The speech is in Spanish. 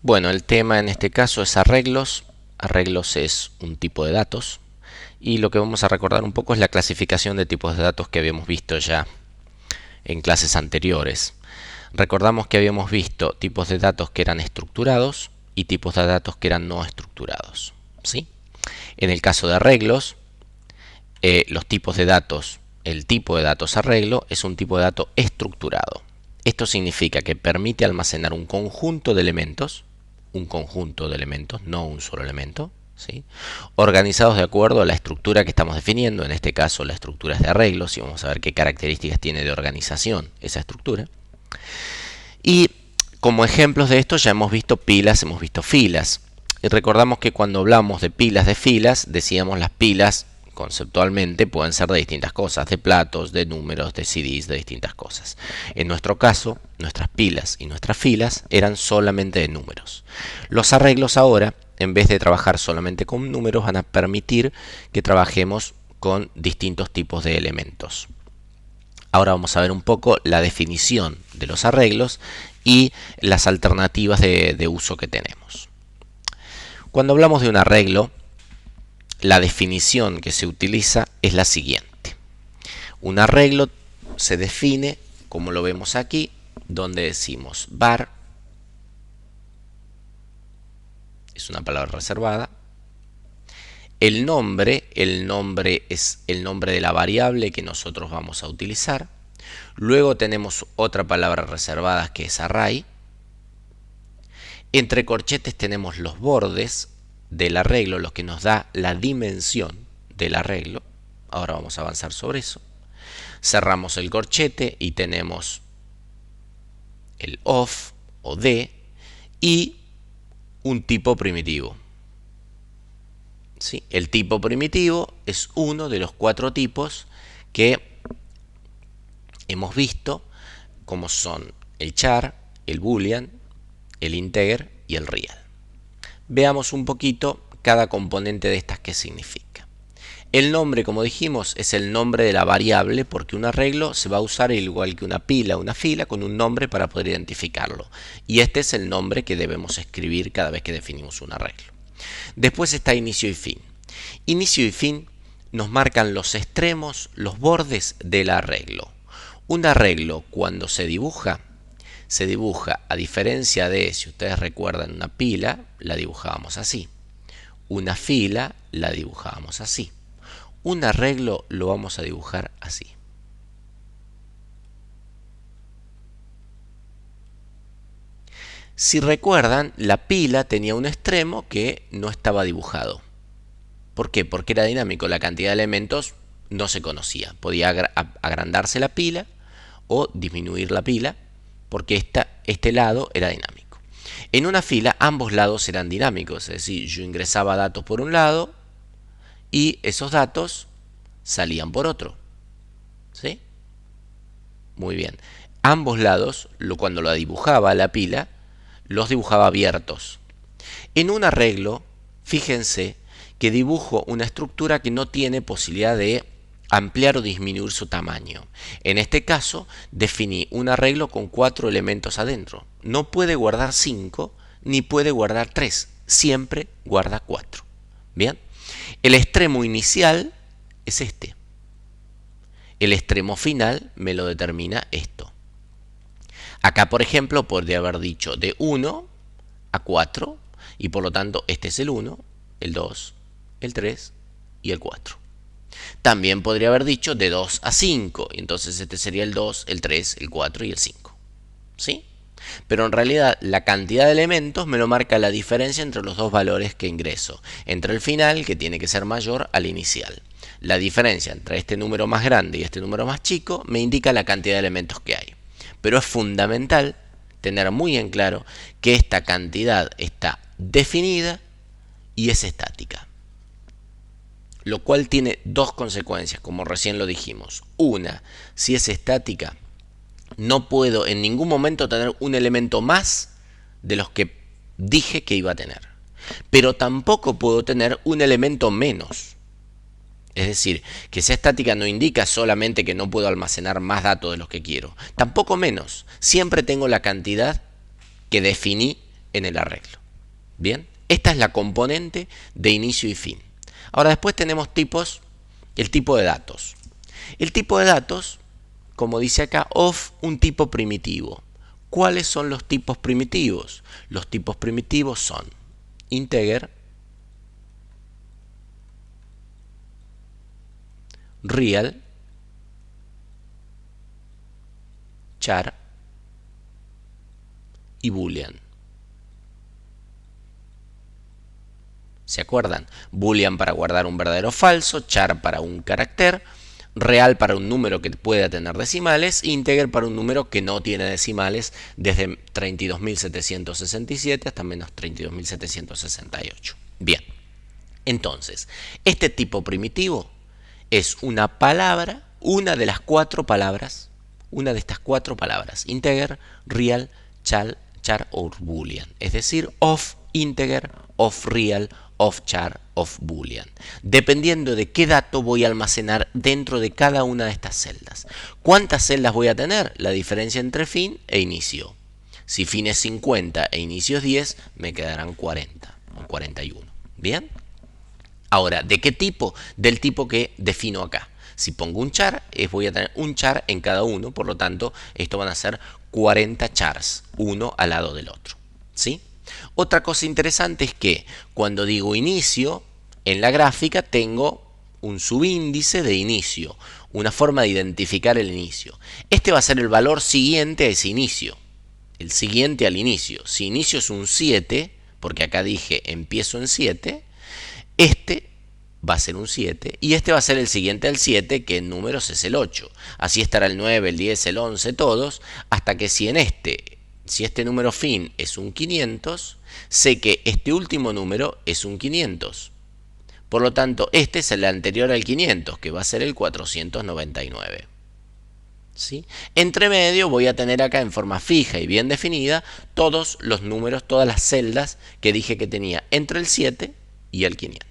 Bueno, el tema en este caso es arreglos. Arreglos es un tipo de datos. Y lo que vamos a recordar un poco es la clasificación de tipos de datos que habíamos visto ya en clases anteriores. Recordamos que habíamos visto tipos de datos que eran estructurados y tipos de datos que eran no estructurados. ¿Sí? En el caso de arreglos, los tipos de datos, el tipo de datos arreglo es un tipo de dato estructurado. Esto significa que permite almacenar un conjunto de elementos, no un solo elemento, ¿sí? Organizados de acuerdo a la estructura que estamos definiendo. En este caso la estructura es de arreglos y vamos a ver qué características tiene de organización esa estructura. Y como ejemplos de esto ya hemos visto pilas, hemos visto filas. Y recordamos que cuando hablamos de pilas de filas, decíamos las pilas conceptualmente pueden ser de distintas cosas, de platos, de números, de CDs, de distintas cosas. En nuestro caso, nuestras pilas y nuestras filas eran solamente de números. Los arreglos ahora, en vez de trabajar solamente con números, van a permitir que trabajemos con distintos tipos de elementos. Ahora vamos a ver un poco la definición de los arreglos y las alternativas de uso que tenemos. Cuando hablamos de un arreglo, la definición que se utiliza es la siguiente. Un arreglo se define, como lo vemos aquí, donde decimos var, es una palabra reservada. El nombre es el nombre de la variable que nosotros vamos a utilizar. Luego tenemos otra palabra reservada que es array. Entre corchetes tenemos los bordes del arreglo, lo que nos da la dimensión del arreglo. Ahora vamos a avanzar sobre eso. Cerramos el corchete y tenemos el of o de y un tipo primitivo. ¿Sí? El tipo primitivo es uno de los 4 tipos que hemos visto, como son el char, el boolean, el integer y el real. Veamos un poquito cada componente de estas qué significa. El nombre, como dijimos, es el nombre de la variable porque un arreglo se va a usar igual que una pila o una fila con un nombre para poder identificarlo. Y este es el nombre que debemos escribir cada vez que definimos un arreglo. Después está inicio y fin. Inicio y fin nos marcan los extremos, los bordes del arreglo. Un arreglo cuando se dibuja a diferencia de, si ustedes recuerdan, una pila, la dibujábamos así. Una fila la dibujábamos así. Un arreglo lo vamos a dibujar así. Si recuerdan, la pila tenía un extremo que no estaba dibujado. ¿Por qué? Porque era dinámico. La cantidad de elementos no se conocía. Podía agrandarse la pila o disminuir la pila porque este lado era dinámico. En una fila ambos lados eran dinámicos, es decir, yo ingresaba datos por un lado y esos datos salían por otro. ¿Sí? Muy bien. Ambos lados, cuando la dibujaba la pila, los dibujaba abiertos. En un arreglo, fíjense que dibujo una estructura que no tiene posibilidad de ampliar o disminuir su tamaño. En este caso, definí un arreglo con 4 elementos adentro. No puede guardar 5 ni puede guardar 3. Siempre guarda 4. Bien. El extremo inicial es este. El extremo final me lo determina esto. Acá, por ejemplo, podría haber dicho de 1 a 4 y por lo tanto este es el 1, el 2, el 3 y el 4. También podría haber dicho de 2 a 5 y entonces este sería el 2, el 3, el 4 y el 5. ¿Sí? Pero en realidad la cantidad de elementos me lo marca la diferencia entre los dos valores que ingreso, entre el final, que tiene que ser mayor, al inicial. La diferencia entre este número más grande y este número más chico me indica la cantidad de elementos que hay. Pero es fundamental tener muy en claro que esta cantidad está definida y es estática. Lo cual tiene dos consecuencias, como recién lo dijimos. Una, si es estática, no puedo en ningún momento tener un elemento más de los que dije que iba a tener. Pero tampoco puedo tener un elemento menos. Es decir, que sea estática no indica solamente que no puedo almacenar más datos de los que quiero. Tampoco menos. Siempre tengo la cantidad que definí en el arreglo. Bien, esta es la componente de inicio y fin. Ahora después tenemos tipos, el tipo de datos. El tipo de datos, como dice acá, of un tipo primitivo. ¿Cuáles son los tipos primitivos? Los tipos primitivos son integer, real, char y boolean. ¿Se acuerdan? Boolean para guardar un verdadero o falso, char para un carácter, real para un número que pueda tener decimales, integer para un número que no tiene decimales desde 32.767 hasta menos 32.768. Bien, entonces, este tipo primitivo es una palabra, una de las cuatro palabras, una de estas cuatro palabras, integer, real, char o boolean, es decir, of integer, of real, of char, of boolean, dependiendo de qué dato voy a almacenar dentro de cada una de estas celdas. ¿Cuántas celdas voy a tener? La diferencia entre fin e inicio. Si fin es 50 e inicio es 10, me quedarán 40 o 41. ¿Bien? Ahora, ¿de qué tipo? Del tipo que defino acá. Si pongo un char, voy a tener un char en cada uno, por lo tanto, esto van a ser 40 chars, uno al lado del otro. ¿Sí? Otra cosa interesante es que cuando digo inicio, en la gráfica tengo un subíndice de inicio, una forma de identificar el inicio. Este va a ser el valor siguiente a ese inicio, el siguiente al inicio. Si inicio es un 7, porque acá dije empiezo en 7, este va a ser un 7 y este va a ser el siguiente al 7, que en números es el 8. Así estará el 9, el 10, el 11, todos, hasta que si este número fin es un 500, sé que este último número es un 500. Por lo tanto, este es el anterior al 500, que va a ser el 499. ¿Sí? Entre medio voy a tener acá en forma fija y bien definida todos los números, todas las celdas que dije que tenía entre el 7 y el 500.